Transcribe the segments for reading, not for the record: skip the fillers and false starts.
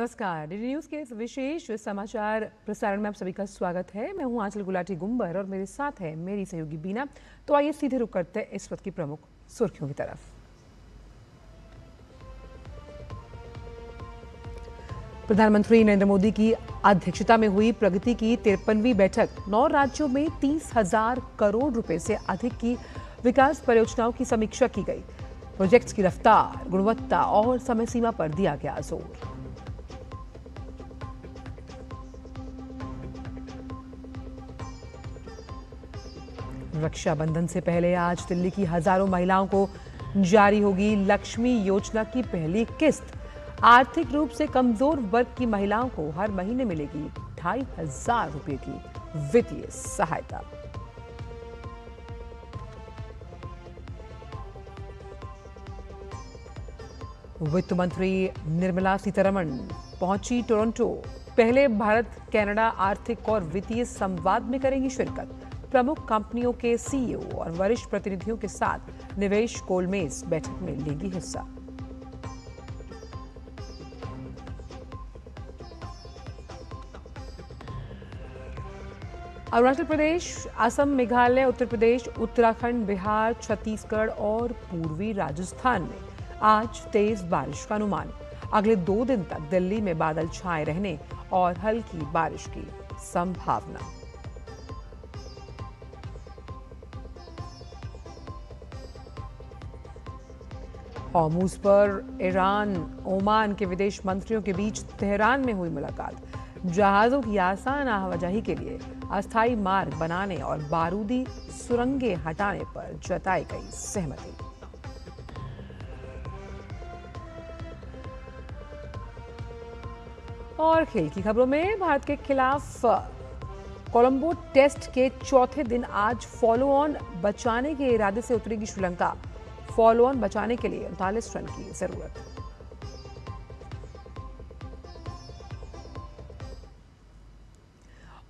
नमस्कार, DD news के इस विशेष समाचार प्रसारण में आप सभी का स्वागत है। मैं हूं आंचल गुलाटी गुंबर और मेरे साथ है मेरी सहयोगी बीना। तो आइए सीधे रुक करते हैं इस वक्त की प्रमुख सुर्खियों की तरफ। प्रधानमंत्री नरेंद्र मोदी की अध्यक्षता में हुई प्रगति की 53वीं बैठक। 9 राज्यों में 30,000 करोड़ रुपए से अधिक की विकास परियोजनाओं की समीक्षा की गई। प्रोजेक्ट्स की रफ्तार, गुणवत्ता और समय सीमा पर दिया गया जोर। रक्षाबंधन से पहले आज दिल्ली की हजारों महिलाओं को जारी होगी लक्ष्मी योजना की पहली किस्त। आर्थिक रूप से कमजोर वर्ग की महिलाओं को हर महीने मिलेगी 2,500 रुपए की वित्तीय सहायता। वित्त मंत्री निर्मला सीतारमण पहुंची टोरंटो। पहले भारत कनाडा आर्थिक और वित्तीय संवाद में करेंगी शिरकत। प्रमुख कंपनियों के सीईओ और वरिष्ठ प्रतिनिधियों के साथ निवेश गोलमेज बैठक में लेंगी हिस्सा। अरुणाचल प्रदेश, असम, मेघालय, उत्तर प्रदेश, उत्तराखंड, बिहार, छत्तीसगढ़ और पूर्वी राजस्थान में आज तेज बारिश का अनुमान। अगले 2 दिन तक दिल्ली में बादल छाए रहने और हल्की बारिश की संभावना। हॉर्मुज पर ईरान, ओमान के विदेश मंत्रियों के बीच तेहरान में हुई मुलाकात। जहाजों की आसान आवाजाही के लिए अस्थायी मार्ग बनाने और बारूदी सुरंगें हटाने पर जताई गई सहमति। और खेल की खबरों में भारत के खिलाफ कोलंबो टेस्ट के चौथे दिन आज फॉलो ऑन बचाने के इरादे से उतरेगी श्रीलंका। फॉलो ऑन बचाने के लिए 39 रन की जरूरत।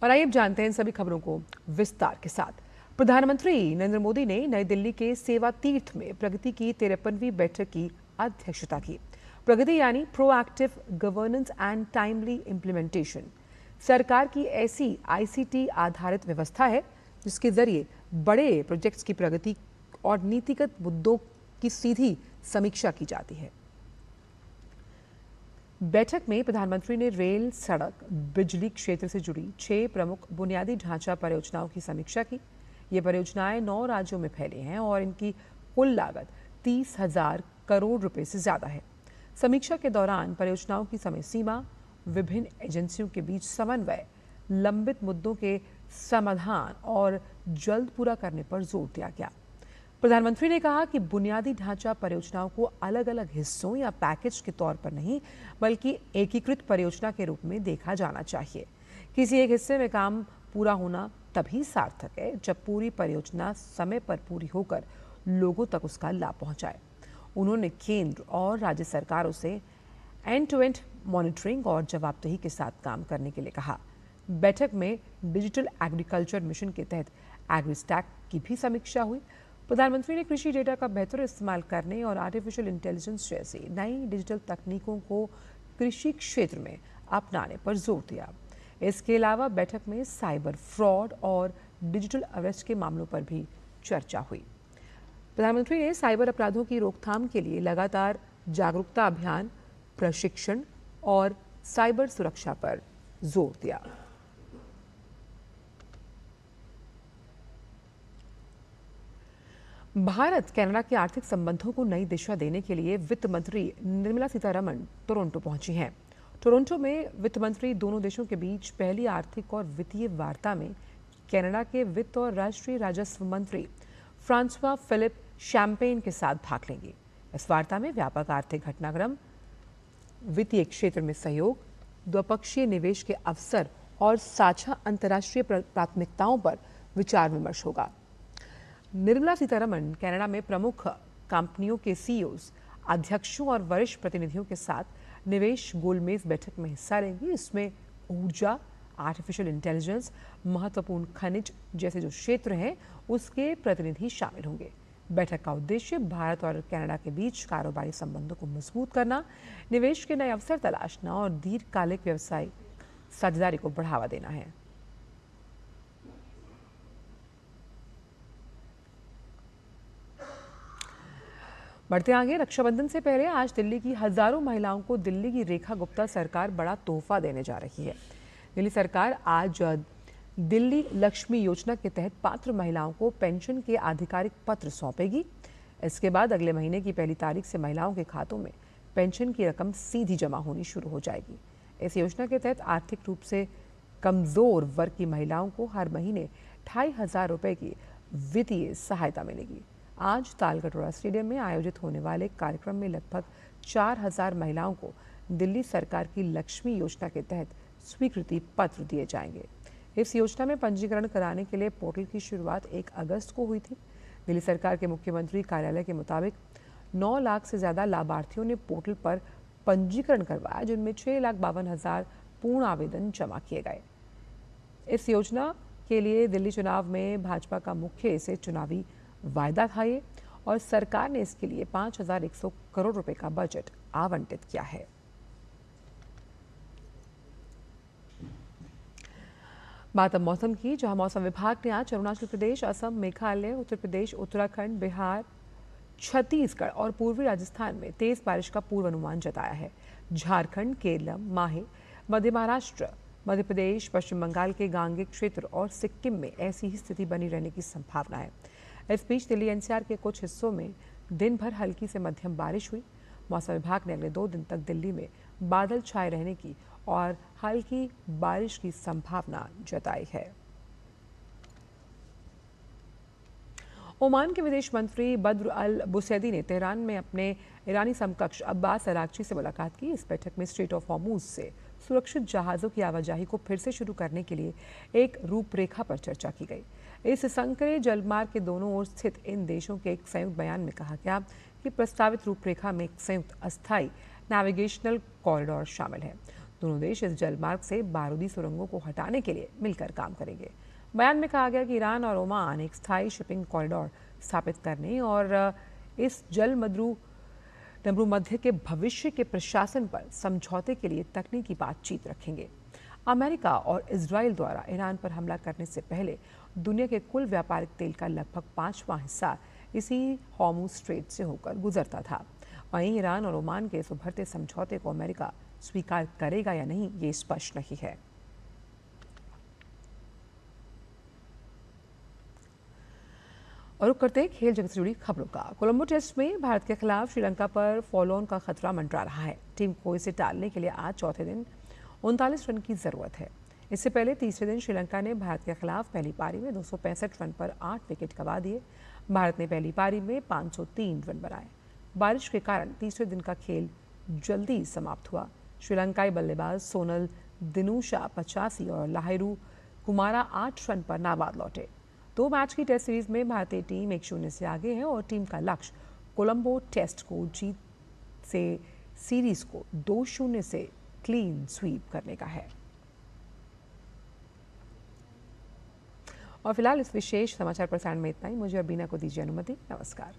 और आइए अब जानते हैं इन सभी खबरों को विस्तार के साथ। प्रधानमंत्री नरेंद्र मोदी ने नई दिल्ली के सेवा तीर्थ में प्रगति की 53वीं बैठक की अध्यक्षता की। प्रगति यानी proactive governance and timely implementation सरकार की ऐसी आईसीटी आधारित व्यवस्था है जिसके जरिए बड़े प्रोजेक्ट्स की प्रगति और नीतिगत मुद्दों की सीधी समीक्षा की जाती है। बैठक में प्रधानमंत्री ने रेल, सड़क, बिजली क्षेत्र से जुड़ी 6 प्रमुख बुनियादी ढांचा परियोजनाओं की समीक्षा की। ये परियोजनाएं 9 राज्यों में फैली हैं और इनकी कुल लागत 30,000 करोड़ रुपए से ज्यादा है। समीक्षा के दौरान परियोजनाओं की समय सीमा, विभिन्न एजेंसियों के बीच समन्वय, लंबित मुद्दों के समाधान और जल्द पूरा करने पर जोर दिया गया। प्रधानमंत्री ने कहा कि बुनियादी ढांचा परियोजनाओं को अलग अलग हिस्सों या पैकेज के तौर पर नहीं बल्कि एकीकृत परियोजना के रूप में देखा जाना चाहिए। किसी एक हिस्से में काम पूरा होना तभी सार्थक है जब पूरी परियोजना समय पर पूरी होकर लोगों तक उसका लाभ पहुंचाए। उन्होंने केंद्र और राज्य सरकारों से एंड टू एंड मॉनिटरिंग और जवाबदेही के साथ काम करने के लिए कहा। बैठक में डिजिटल एग्रीकल्चर मिशन के तहत एग्रीस्टैक की भी समीक्षा हुई। प्रधानमंत्री ने कृषि डेटा का बेहतर इस्तेमाल करने और आर्टिफिशियल इंटेलिजेंस जैसी नई डिजिटल तकनीकों को कृषि क्षेत्र में अपनाने पर जोर दिया। इसके अलावा बैठक में साइबर फ्रॉड और डिजिटल अरेस्ट के मामलों पर भी चर्चा हुई। प्रधानमंत्री ने साइबर अपराधों की रोकथाम के लिए लगातार जागरूकता अभियान, प्रशिक्षण और साइबर सुरक्षा पर जोर दिया। भारत कनाडा के आर्थिक संबंधों को नई दिशा देने के लिए वित्त मंत्री निर्मला सीतारमण टोरंटो पहुंची हैं। टोरंटो में वित्त मंत्री दोनों देशों के बीच पहली आर्थिक और वित्तीय वार्ता में कनाडा के वित्त और राष्ट्रीय राजस्व मंत्री फ्रांसवा फिलिप शैम्पेन के साथ भाग लेंगी। इस वार्ता में व्यापक आर्थिक घटनाक्रम, वित्तीय क्षेत्र में सहयोग, द्विपक्षीय निवेश के अवसर और साझा अंतर्राष्ट्रीय प्राथमिकताओं पर विचार विमर्श होगा। निर्मला सीतारमण कनाडा में प्रमुख कंपनियों के सीईओज, अध्यक्षों और वरिष्ठ प्रतिनिधियों के साथ निवेश गोलमेज बैठक में हिस्सा लेंगी। इसमें ऊर्जा, आर्टिफिशियल इंटेलिजेंस, महत्वपूर्ण खनिज जैसे जो क्षेत्र हैं उसके प्रतिनिधि शामिल होंगे। बैठक का उद्देश्य भारत और कनाडा के बीच कारोबारी संबंधों को मजबूत करना, निवेश के नए अवसर तलाशना और दीर्घकालिक व्यवसायिक साझेदारी को बढ़ावा देना है। बढ़ते आगे, रक्षाबंधन से पहले आज दिल्ली की हजारों महिलाओं को दिल्ली की रेखा गुप्ता सरकार बड़ा तोहफा देने जा रही है। दिल्ली सरकार आज दिल्ली लक्ष्मी योजना के तहत पात्र महिलाओं को पेंशन के आधिकारिक पत्र सौंपेगी। इसके बाद अगले महीने की 1 तारीख से महिलाओं के खातों में पेंशन की रकम सीधी जमा होनी शुरू हो जाएगी। इस योजना के तहत आर्थिक रूप से कमजोर वर्ग की महिलाओं को हर महीने 2,500 रुपए की वित्तीय सहायता मिलेगी। आज तालकटोरा स्टेडियम में आयोजित होने वाले कार्यक्रम में लगभग 4,000 महिलाओं को दिल्ली सरकार की लक्ष्मी योजना के तहत स्वीकृति पत्र दिए जाएंगे। इस योजना में पंजीकरण कराने के लिए पोर्टल की शुरुआत 1 अगस्त को हुई थी। दिल्ली सरकार के मुख्यमंत्री कार्यालय के मुताबिक 9 लाख से ज्यादा लाभार्थियों ने पोर्टल पर पंजीकरण करवाया, जिनमें 6,52,000 पूर्ण आवेदन जमा किए गए। इस योजना के लिए दिल्ली चुनाव में भाजपा का मुख्य इसे चुनावी वायदा था ये, और सरकार ने इसके लिए 5,100 करोड़ रुपए का बजट आवंटित किया है। बात अब मौसम की, जहां मौसम विभाग ने आज अरुणाचल प्रदेश, असम, मेघालय, उत्तर प्रदेश, उत्तराखंड, बिहार, छत्तीसगढ़ और पूर्वी राजस्थान में तेज बारिश का पूर्वानुमान जताया है। झारखंड, केरलम, माहे, मध्य महाराष्ट्र, मध्य प्रदेश, पश्चिम बंगाल के गांगेय क्षेत्र और सिक्किम में ऐसी ही स्थिति बनी रहने की संभावना है। इस बीच दिल्ली एनसीआर के कुछ हिस्सों में दिन भर हल्की से मध्यम बारिश हुई। मौसम विभाग ने अगले 2 दिन तक दिल्ली में बादल छाए रहने की और हल्की बारिश की संभावना जताई है। ओमान के विदेश मंत्री बद्र अल बुसैदी ने तेहरान में अपने ईरानी समकक्ष अब्बास अरागची से मुलाकात की। इस बैठक में स्ट्रेट ऑफ हॉर्मुज से सुरक्षित जहाज़ों की आवाजाही को फिर से शुरू करने के लिए एक रूपरेखा पर चर्चा की गई। इस संकरे जलमार्ग के दोनों ओर स्थित इन देशों के एक संयुक्त बयान में कहा गया कि प्रस्तावित रूपरेखा में एक संयुक्त अस्थायी नेविगेशनल कॉरिडोर शामिल है। दोनों देश इस जलमार्ग से बारूदी सुरंगों को हटाने के लिए मिलकर काम करेंगे। बयान में कहा गया कि ईरान और ओमान एक स्थायी शिपिंग कॉरिडोर स्थापित करने और इस नब्रू मध्य के भविष्य के प्रशासन पर समझौते के लिए तकनीकी बातचीत रखेंगे। अमेरिका और इजराइल द्वारा ईरान पर हमला करने से पहले दुनिया के कुल व्यापारिक तेल का लगभग 5वां हिस्सा इसी हॉर्मुज स्ट्रेट से होकर गुजरता था। वहीं ईरान और ओमान के इस उभरते समझौते को अमेरिका स्वीकार करेगा या नहीं, ये स्पष्ट नहीं है। और रुक करते हैं खेल जगत से जुड़ी खबरों का। कोलंबो टेस्ट में भारत के खिलाफ श्रीलंका पर फॉलो ऑन का खतरा मंडरा रहा है। टीम को इसे टालने के लिए आज चौथे दिन 39 रन की जरूरत है। इससे पहले तीसरे दिन श्रीलंका ने भारत के खिलाफ पहली पारी में 265 रन पर 8 विकेट गंवा दिए। भारत ने पहली पारी में 503 रन बनाए। बारिश के कारण तीसरे दिन का खेल जल्दी समाप्त हुआ। श्रीलंकाई बल्लेबाज सोनल दिनुशा 85 और लाहिरू कुमारा 8 रन पर नाबाद लौटे। 2 मैच की टेस्ट सीरीज में भारतीय टीम 1-0 से आगे है और टीम का लक्ष्य कोलंबो टेस्ट को जीत से सीरीज को 2-0 से क्लीन स्वीप करने का है। और फिलहाल इस विशेष समाचार प्रसारण में इतना ही। मुझे और बीना को दीजिए अनुमति। नमस्कार।